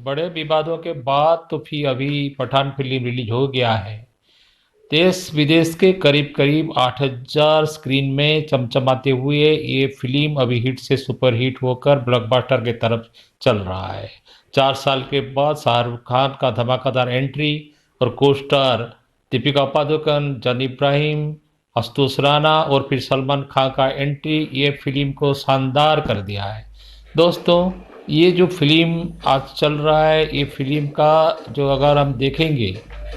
बड़े विवादों के बाद तो फिर अभी पठान फिल्म रिलीज हो गया है। देश विदेश के करीब करीब 8,000 स्क्रीन में चमचमाते हुए ये फिल्म अभी हिट से सुपर हिट होकर ब्लॉकबस्टर की तरफ चल रहा है। 4 साल के बाद शाहरुख खान का धमाकेदार एंट्री और को स्टार दीपिका पादुकोण, जॉन इब्राहिम, आशुतोष राणा और फिर सलमान खान का एंट्री ये फिल्म को शानदार कर दिया है। दोस्तों, ये जो फिल्म आज चल रहा है, ये फिल्म का जो अगर हम देखेंगे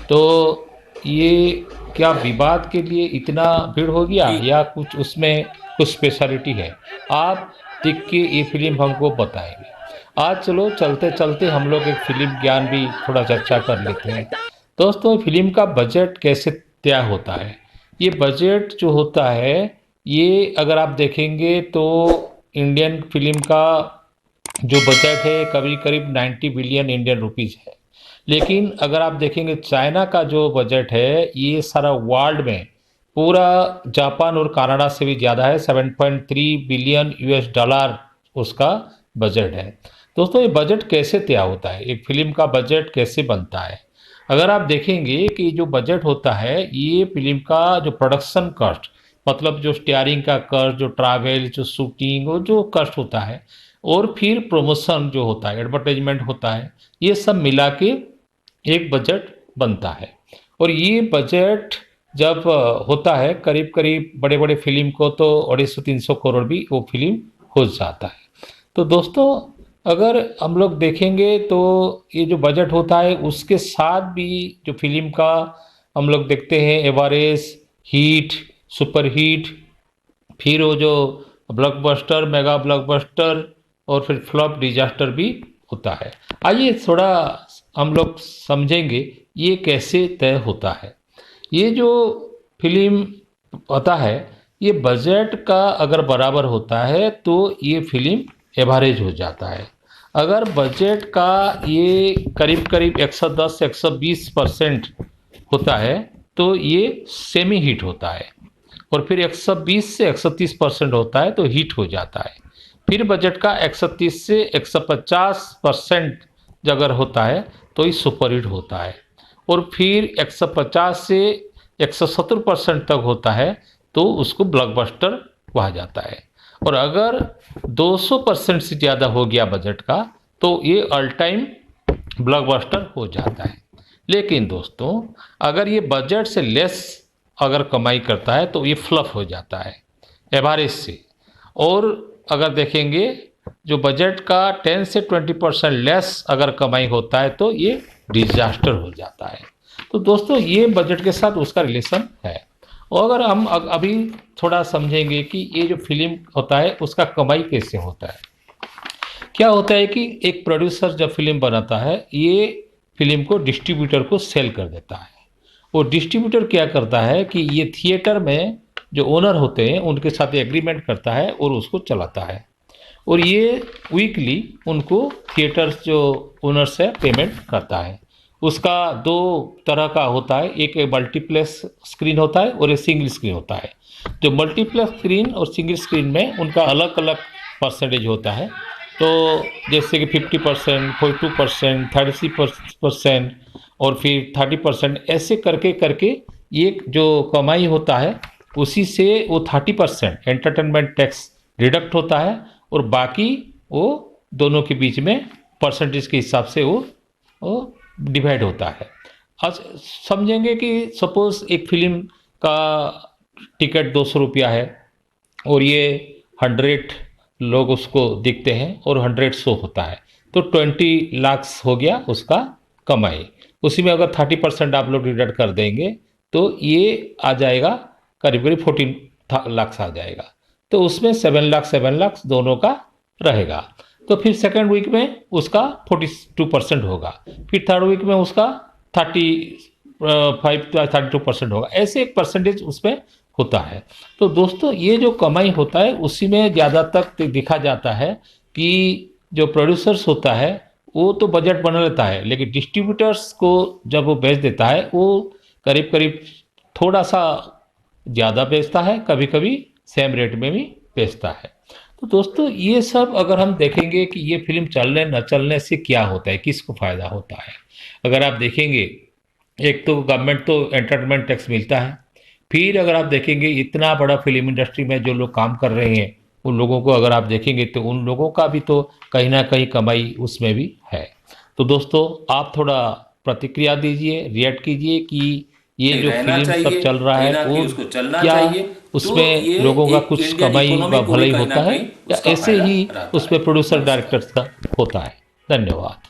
तो ये क्या विवाद के लिए इतना भीड़ हो गया या कुछ उसमें कुछ स्पेशलिटी है? आप देख के ये फिल्म हमको बताएंगे। आज चलो चलते चलते हम लोग एक फिल्म ज्ञान भी थोड़ा चर्चा कर लेते हैं। दोस्तों, फिल्म का बजट कैसे तय होता है? ये बजट जो होता है, ये अगर आप देखेंगे तो इंडियन फिल्म का जो बजट है करीब करीब 90 बिलियन इंडियन रुपीज़ है। लेकिन अगर आप देखेंगे चाइना का जो बजट है, ये सारा वर्ल्ड में पूरा जापान और कनाडा से भी ज़्यादा है। 7.3 बिलियन यूएस डॉलर उसका बजट है। दोस्तों, ये बजट कैसे तय होता है? एक फिल्म का बजट कैसे बनता है? अगर आप देखेंगे कि जो बजट होता है, ये फिल्म का जो प्रोडक्शन कॉस्ट, मतलब जो स्टीयरिंग का कॉस्ट, जो ट्रैवल, जो शूटिंग और जो कॉस्ट होता है, और फिर प्रमोशन जो होता है, एडवर्टाइजमेंट होता है, ये सब मिला के एक बजट बनता है। और ये बजट जब होता है करीब करीब बड़े बड़े फिल्म को तो 250-300 करोड़ भी वो फिल्म हो जाता है। तो दोस्तों, अगर हम लोग देखेंगे तो ये जो बजट होता है उसके साथ भी जो फिल्म का हम लोग देखते हैं एवरेज, हिट, सुपर हिट, फिर वो जो ब्लॉकबस्टर, मेगा ब्लॉकबस्टर और फिर फ्लॉप डिजास्टर भी होता है। आइए थोड़ा हम लोग समझेंगे ये कैसे तय होता है। ये जो फिल्म होता है, ये बजट का अगर बराबर होता है तो ये फिल्म एवरेज हो जाता है। अगर बजट का ये करीब करीब 110 से 120% होता है तो ये सेमी हिट होता है। और फिर 120 से 130% होता है तो हिट हो जाता है। फिर बजट का 130 से 150% अगर होता है तो ये सुपर हिट होता है। और फिर 150 से 170% तक होता है तो उसको ब्लॉकबस्टर कहा जाता है। और अगर 200% से ज़्यादा हो गया बजट का तो ये ऑल टाइम ब्लॉकबस्टर हो जाता है। लेकिन दोस्तों, अगर ये बजट से लेस अगर कमाई करता है तो ये फ्लॉप हो जाता है एवरेज से। और अगर देखेंगे जो बजट का 10 से 20% लेस अगर कमाई होता है तो ये डिजास्टर हो जाता है। तो दोस्तों, ये बजट के साथ उसका रिलेशन है। और अगर हम अभी थोड़ा समझेंगे कि ये जो फिल्म होता है उसका कमाई कैसे होता है। क्या होता है कि एक प्रोड्यूसर जब फिल्म बनाता है, ये फिल्म को डिस्ट्रीब्यूटर को सेल कर देता है। वो डिस्ट्रीब्यूटर क्या करता है कि ये थिएटर में जो ओनर होते हैं उनके साथ एग्रीमेंट करता है और उसको चलाता है। और ये वीकली उनको थिएटर जो ओनर्स है पेमेंट करता है। उसका दो तरह का होता है, एक मल्टीप्लेक्स स्क्रीन होता है और एक सिंगल स्क्रीन होता है। जो मल्टीप्लेक्स स्क्रीन और सिंगल स्क्रीन में उनका अलग अलग परसेंटेज होता है। तो जैसे कि 50%, 42%, 36% और फिर 30%, ऐसे करके करके ये जो कमाई होता है उसी से वो 30% एंटरटेनमेंट टैक्स डिडक्ट होता है और बाकी वो दोनों के बीच में परसेंटेज के हिसाब से वो डिवाइड होता है। आज समझेंगे कि सपोज एक फिल्म का टिकट 200 रुपया है और ये 100 लोग उसको देखते हैं और 100 शो होता है तो 20 लाख हो गया उसका कमाई। उसी में अगर 30% आप लोग डिडक्ट कर देंगे तो ये आ जाएगा करीब करीब 14 लाख आ जाएगा। तो उसमें 7 लाख दोनों का रहेगा। तो फिर सेकेंड वीक में उसका 42% होगा, फिर थर्ड वीक में उसका 32% होगा। ऐसे एक परसेंटेज उसमें होता है। तो दोस्तों, ये जो कमाई होता है उसी में ज़्यादा तक दिखा जाता है कि जो प्रोड्यूसर्स होता है वो तो बजट बना लेता है, लेकिन डिस्ट्रीब्यूटर्स को जब वो बेच देता है वो करीब करीब थोड़ा सा ज़्यादा बेचता है, कभी कभी सेम रेट में भी बेचता है। तो दोस्तों ये सब अगर हम देखेंगे कि ये फिल्म चलने न चलने से क्या होता है, किसको फायदा होता है। अगर आप देखेंगे, एक तो गवर्नमेंट तो एंटरटेनमेंट टैक्स मिलता है। फिर अगर आप देखेंगे इतना बड़ा फिल्म इंडस्ट्री में जो लोग काम कर रहे हैं, उन लोगों को अगर आप देखेंगे तो उन लोगों का भी तो कहीं ना कहीं कमाई उसमें भी है। तो दोस्तों आप थोड़ा प्रतिक्रिया दीजिए, रिएक्ट कीजिए कि ये नहीं, जो रहना फिल्म सब चाहिए, चल रहा कहीं है ना वो कहीं उसको चलना क्या चाहिए। तो उसमें ये लोगों का एक कुछ इंडियन कमाई इकोनॉमी व को भी भलाई कहीं ना होता है, कहीं या उसका ऐसे फायदा ही रहता उसमें है। प्रोड्यूसर नमस्कार। डायरेक्टर्स का होता है। धन्यवाद।